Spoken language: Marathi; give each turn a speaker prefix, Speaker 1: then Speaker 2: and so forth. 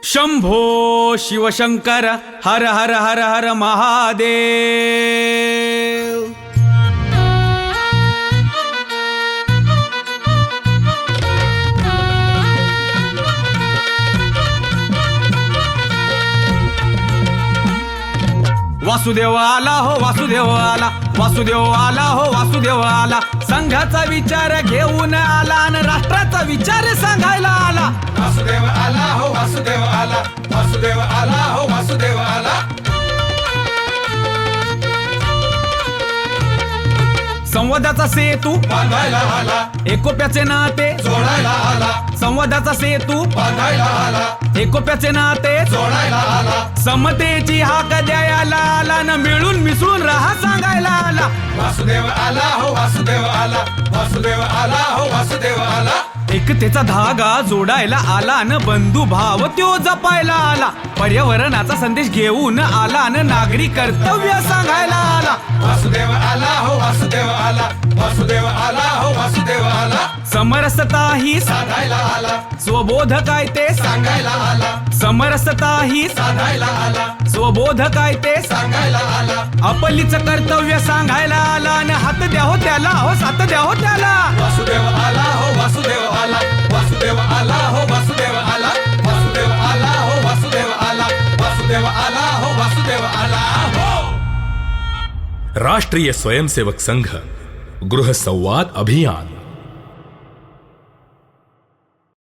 Speaker 1: शंभो शिवशंकर हर हर हर हर महादेव। वासुदेव आला हो वासुदेव आला, वासुदेव आला हो वासुदेव आला। संघाचा विचार घेऊन आला आणि राष्ट्राचा विचार सांगायला आला।
Speaker 2: वासुदेव आला हो वासुदेव आला, वासुदेव आला हो वासुदेव आला।
Speaker 1: संवादाचा सेतू
Speaker 2: बांधायला आला,
Speaker 1: एकोप्याचे नाते
Speaker 2: जोडायला आला।
Speaker 1: संवादाचा सेतू
Speaker 2: बांधायला आला,
Speaker 1: एकोप्याचे नाते
Speaker 2: जोडायला आला।
Speaker 1: समतेची हाक द्यायला आला न मिळून मिसळून राहा सांगायला आला।
Speaker 2: वासुदेव आला हो वासुदेव आला, वासुदेव आला हो वासुदेव आला।
Speaker 1: एकतेचा धागा जोडायला आला न बंधू भाव त्यो जपायला आला। पर्यावरणाचा संदेश घेऊन आला न नागरी कर्तव्य सांगायला आला।
Speaker 2: वासुदेव आला हो वासुदेव आला, वासुदेव आला हो वासुदेव आला।
Speaker 1: समरसता ही
Speaker 2: साधायला आला,
Speaker 1: स्वबोध काय ते
Speaker 2: सांगायला आला।
Speaker 1: समरसता ही
Speaker 2: साधायला आला,
Speaker 1: स्वबोध काय ते
Speaker 2: सांगायला आला।
Speaker 1: आपलीच कर्तव्य सांगायला आला न हात द्या हो त्याला हो साथ द्या हो त्याला।
Speaker 2: वासुदेव आला हो वासुदेव आला, वासुदेव आला हो वासुदेव आला। वासुदेव आला हो वासुदेव आला, वासुदेव आला हो वासुदेव आला हो।
Speaker 3: राष्ट्रीय स्वयंसेवक संघ गृह संवाद अभियान।